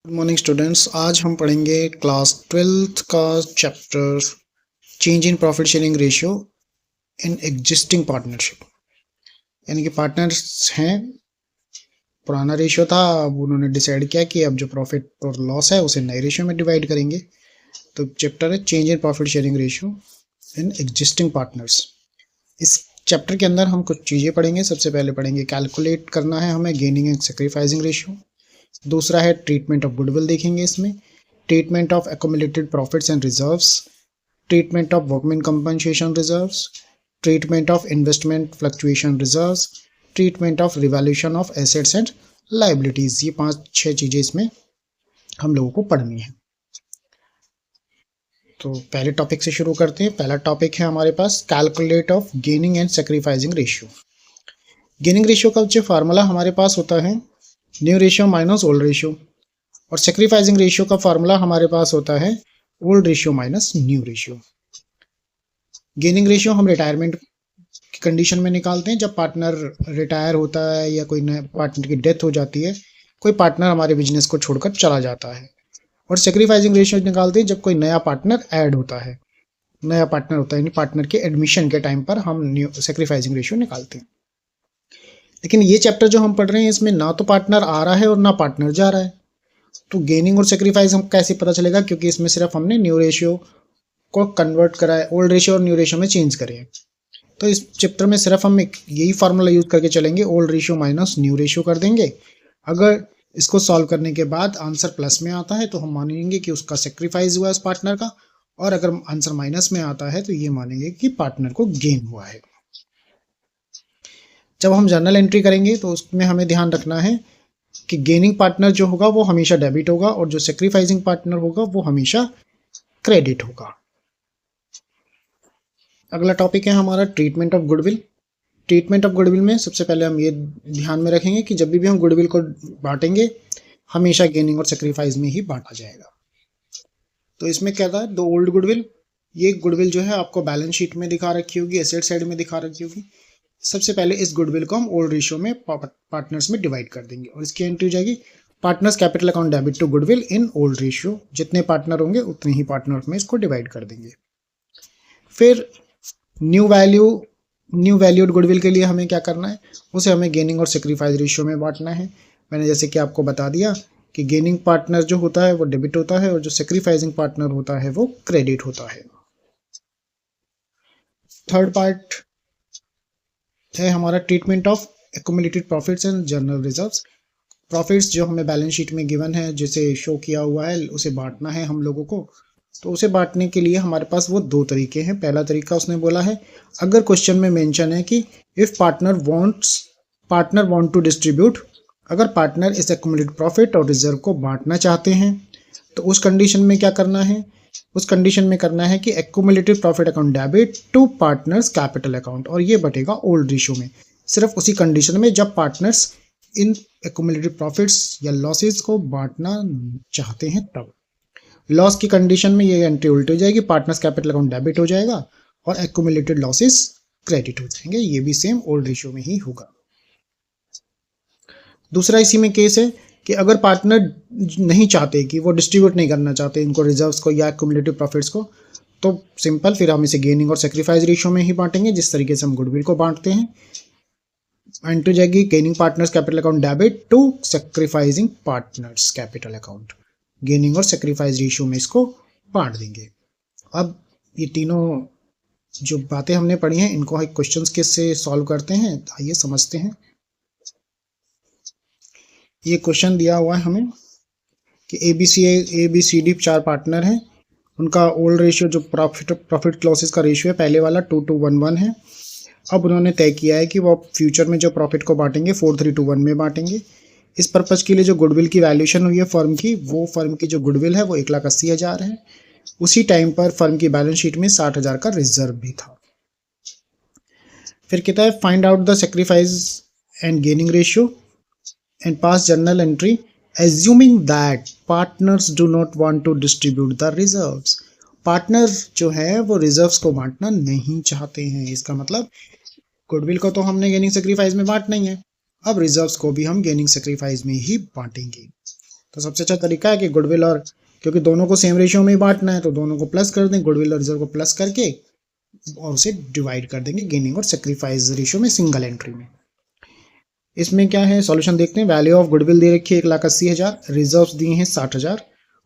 Good morning students. आज हम पढ़ेंगे क्लास 12th का chapter change in profit sharing ratio in existing partnership. यानी कि पार्टनर्स हैं, पुराना रेशियो था, अब उन्होंने डिसाइड किया कि अब जो प्रॉफिट और लॉस है उसे नए रेशियो में डिवाइड करेंगे। तो चैप्टर है change in profit sharing ratio in existing partners. इस चैप्टर के अंदर हम कुछ चीज़ें पढ़ेंगे। सबसे पहले पढ़ेंगे कैलकुलेट करना है हमें गेनिंग एंड सेक्रीफाइसिंग रेशियो। दूसरा है ट्रीटमेंट ऑफ गुडविल देखेंगे इसमें, treatment of accumulated profits and reserves, treatment of workman compensation reserves, treatment of investment fluctuation reserves, treatment of revaluation of assets and liabilities. ये 5-6 चीजें इसमें हम लोगों को पढ़नी है। तो पहले टॉपिक से शुरू करते हैं। पहला टॉपिक है हमारे पास calculate of gaining and sacrificing ratio. Gaining ratio का जो फार्मूला हमारे पास होता है new ratio minus old ratio, और सेक्रीफाइसिंग रेशियो का फार्मूला हमारे पास होता है old ratio minus new ratio. Gaining ratio हम रिटायरमेंट की कंडीशन में निकालते हैं, जब पार्टनर रिटायर होता है या कोई नया पार्टनर की डेथ हो जाती है, कोई पार्टनर हमारे बिजनेस को छोड़कर चला जाता है। और सेक्रीफाइसिंग रेशियो निकालते हैं जब कोई नया पार्टनर ऐड होता है, नया पार्टनर होता है, यानी पार्टनर के एडमिशन के टाइम पर हम न्यू सेक्रीफाइसिंग रेशियो निकालते हैं। लेकिन ये चैप्टर जो हम पढ़ रहे हैं इसमें ना तो पार्टनर आ रहा है और ना पार्टनर जा रहा है, तो गेनिंग और सेक्रीफाइस हम कैसे पता चलेगा? क्योंकि इसमें सिर्फ हमने न्यू रेशियो को कन्वर्ट करा है, ओल्ड रेशियो और न्यू रेशियो में चेंज करे हैं। तो इस चैप्टर में सिर्फ हम यही फार्मूला यूज करके चलेंगे, old ratio minus new ratio कर देंगे। अगर इसको सॉल्व करने के बाद आंसर प्लस में आता है तो हम मानेंगे कि उसका सेक्रीफाइस हुआ है उस पार्टनर का, और अगर आंसर माइनस में आता है तो ये मानेंगे कि पार्टनर को गेन हुआ है। जब हम जर्नल एंट्री करेंगे तो उसमें हमें ध्यान रखना है कि गेनिंग पार्टनर जो होगा वो हमेशा डेबिट होगा और जो सेक्रीफाइसिंग पार्टनर होगा वो हमेशा क्रेडिट होगा। अगला टॉपिक है हमारा treatment of goodwill. Treatment of goodwill में सबसे पहले हम ये ध्यान में रखेंगे कि जब भी हम गुडविल को बांटेंगे हमेशा गेनिंग और सेक्रीफाइस में ही बांटा जाएगा। तो इसमें क्या था, दो ओल्ड गुडविल, ये गुडविल जो है आपको बैलेंस शीट में दिखा रखी होगी, एसेट साइड में दिखा रखी होगी। सबसे पहले इस गुडविल को हम ओल्ड रेशियो में पार्टनर्स में डिवाइड कर देंगे और इसकी एंट्री हो जाएगी partners capital account debit to goodwill in old ratio. जितने पार्टनर होंगे उतने ही पार्टनर में इसको डिवाइड कर देंगे। फिर न्यू वैल्यूड गुडविल के लिए हमें क्या करना है, उसे हमें गेनिंग और सेक्रीफाइस रेशियो में बांटना है। मैंने जैसे कि आपको बता दिया कि गेनिंग पार्टनर जो होता है वो डेबिट होता है और जो सेक्रीफाइसिंग पार्टनर होता है वो क्रेडिट होता है। थर्ड पार्ट है हमारा treatment of accumulated profits and journal reserves. Profits जो हमें बैलेंस शीट में गिवन है, जिसे शो किया हुआ है, उसे बांटना है हम लोगों को। तो उसे बांटने के लिए हमारे पास वो दो तरीके हैं। पहला तरीका उसने बोला है, अगर क्वेश्चन में मेंशन है कि if partner want to distribute, अगर पार्टनर इस एक्युमुलेटेड प्रॉफिट और रिजर्व को बांटना चाहते हैं तो उस कंडीशन में क्या करना है, उस कंडीशन में करना है कि accumulated profit account debit to partners capital account, और ये बटेगा ओल्ड रेशियो में। सिर्फ उसी कंडीशन में जब पार्टनर्स इन एक्युमुलेटेड प्रॉफिट्स या लॉसेस को बांटना चाहते हैं तब। लॉस की कंडीशन में ये एंट्री उल्टी हो जाएगी, पार्टनर्स कैपिटल अकाउंट डेबिट हो जाएगा और एक्युमुलेटेड लॉसेस क्रेडिट हो जाएंगे। ये भी सेम ओल्ड रेशियो में ही होगा। दूसरा इसी में केस है कि अगर पार्टनर नहीं चाहते कि वो डिस्ट्रीब्यूट नहीं करना चाहते इनको रिजर्व्स को या एक्युमुलेटिव प्रॉफिट्स को, तो सिंपल फिर हम इसे गेनिंग और सेक्रीफाइस रेशियो में ही बांटेंगे, जिस तरीके से हम गुडविल को बांटते हैं। एंट्री जाएगी gaining partners capital account debit to sacrificing partners capital account. Gaining और सेक्रीफाइस रेशियो में इसको बांट देंगे। अब ये तीनों जो बातें हमने पढ़ी हैं इनको एक क्वेश्चंस के से सॉल्व करते हैं। आइए समझते हैं। ये क्वेश्चन दिया हुआ है हमें कि A B C D 4 partner हैं, उनका ओल्ड रेशियो जो प्रॉफिट लॉसेस का रेशियो है पहले वाला 2:1 है। अब उन्होंने तय किया है कि वो फ्यूचर में जो प्रॉफिट को बांटेंगे 4:3:1 में बांटेंगे। इस पर्पज़ के लिए जो गुडविल की वैल्यूएशन हुई है फर्म की, वो फर्म की जो गुडविल है वो 1,80,000 है। उसी टाइम पर फर्म की बैलेंस शीट में 60,000 का रिजर्व भी था। फिर कहता है find out the sacrifice and gaining ratio and pass journal entry assuming that partners do not want to distribute the reserves। Partner जो है वो रिजर्व्स को बांटना नहीं चाहते हैं। इसका मतलब गुडविल को तो हमने गेनिंग सेक्रीफाइस में बांटना ही है, अब रिजर्व्स को भी हम गेनिंग सेक्रीफाइस में ही बांटेंगे। तो सबसे अच्छा तरीका है कि गुडविल और, क्योंकि दोनों को सेम रेशियो में ही बांटना है तो दोनों को प्लस कर दें, गुडविल और रिजर्व को प्लस करके और उसे डिवाइड कर देंगे गेनिंग और सेक्रीफाइस रेशियो में सिंगल एंट्री में। इसमें क्या है सॉल्यूशन देखते हैं। वैल्यू ऑफ गुडविल दे रखी है 1,80,000, रिजर्व्स दिए हैं 60,000,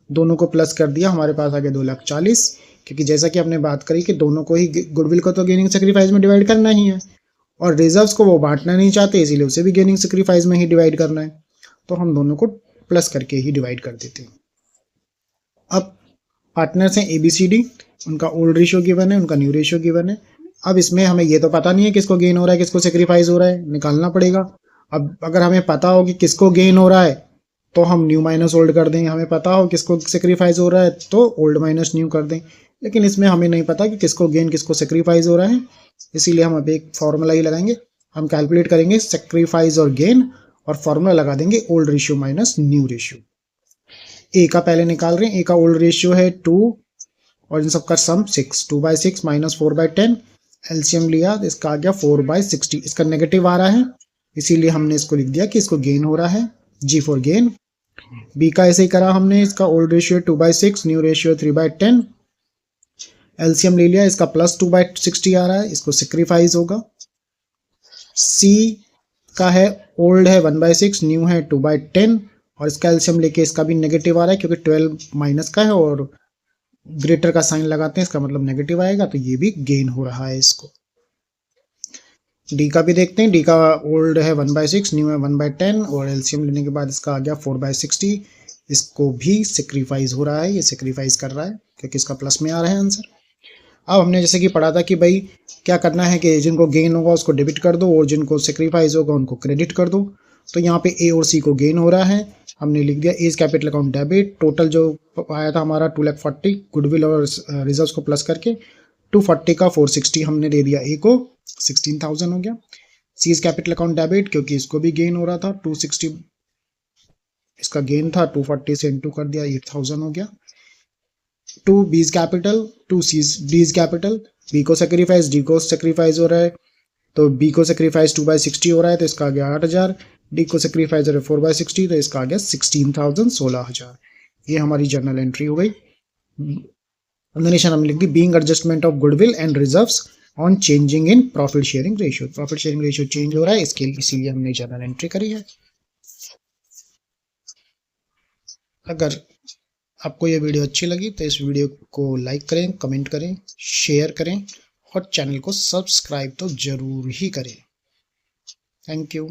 दोनों को प्लस कर दिया, हमारे पास आ गया 2,40,000, क्योंकि जैसा कि हमने बात करी कि दोनों को ही गुडविल को तो गेनिंग सेक्रीफाइस में डिवाइड करना ही है और रिजर्व्स को वो बांटना नहीं चाहते, इसीलिए उसे भी गेनिंग सेक्रीफाइस में ही डिवाइड करना है, तो हम दोनों को प्लस करके ही डिवाइड कर देते हैं। अब पार्टनर्स हैं ABCD, उनका ओल्ड रेशियो गिवन है, उनका न्यू रेशियो गिवन है। अब इसमें हमें ये तो पता नहीं है किसको गेन हो रहा है किसको सेक्रीफाइस हो रहा है, निकालना पड़ेगा। अब अगर हमें पता हो कि किसको गेन हो रहा है तो हम न्यू माइनस ओल्ड कर देंगे, हमें पता हो किसको सेक्रीफाइस हो रहा है तो ओल्ड माइनस न्यू कर दें, लेकिन इसमें हमें नहीं पता कि किसको गेन किसको सेक्रीफाइस हो रहा है, इसीलिए हम अभी एक फॉर्मूला ही लगाएंगे। हम कैलकुलेट करेंगे सेक्रीफाइस और गेन और फॉर्मूला लगा देंगे old ratio minus new ratio. A का पहले निकाल रहे हैं, ए का ओल्ड रेशियो है 2 और इन सबका सम 6, 2/6 माइनस 4/10, एलसीएम लिया तो इसका आ गया 4/60, इसका नेगेटिव आ रहा है इसीलिए हमने इसको लिख दिया कि इसको गेन हो रहा है, जी फॉर गेन। बी का ऐसे ही करा हमने, इसका old ratio 2/6, new ratio 3/10, LCM ले लिया, इसका प्लस 2/60 आ रहा है, इसको सेक्रीफाइस होगा। सी का है ओल्ड है 1/6, न्यू है 2/10 और इसका एलसीएम लेके इसका भी नेगेटिव आ रहा है क्योंकि 12 माइनस का है और ग्रेटर का साइन लगाते हैं इसका मतलब नेगेटिव आएगा, तो ये भी गेन हो रहा है इसको। डी का भी देखते हैं, डी का ओल्ड है 1/6, न्यू है 1/10 और एलसीएम लेने के बाद इसका आ गया 4/60, इसको भी सेक्रीफाइस हो रहा है, ये सेक्रीफाइस कर रहा है क्योंकि इसका प्लस में आ रहा है आंसर। अब हमने जैसे कि पढ़ा था कि भाई क्या करना है कि जिनको गेन होगा उसको डेबिट कर दो और जिनको सेक्रीफाइस होगा उनको क्रेडिट कर दो, तो यहाँ पे ए और सी को गेन हो रहा है, हमने लिख दिया as capital account debit. Total जो आया था हमारा 2,40,000 गुडविल और रिजर्व्स को प्लस करके 240 का 460 हमने दे दिया ए को, 16,000 हो गया। सीज कैपिटल अकाउंट डेबिट क्योंकि इसको भी गेन हो रहा था 260 इसका गेन था, 240 से इंटू कर दिया 8,000 हो गया। To B's capital, to C's D's capital, B को सेक्रीफाइस डी को सेक्रीफाइस हो रहा है तो बी को सेक्रीफाइस 2/60 हो रहा है तो इसका आ गया 8,000, डी को सेक्रीफाइस हो रहा है 4/60 तो इसका आ गया 16,000, 16,000। ये हमारी जर्नल एंट्री हो गई। कंडीशन हमने लिख दी being adjustment of goodwill and reserves on changing in profit sharing ratio, profit sharing ratio change हो रहा है इसके इसीलिए हमने जर्नल एंट्री करी है। अगर आपको ये वीडियो अच्छी लगी तो इस वीडियो को लाइक करें, कमेंट करें, शेयर करें और चैनल को सब्सक्राइब तो जरूर ही करें। Thank you.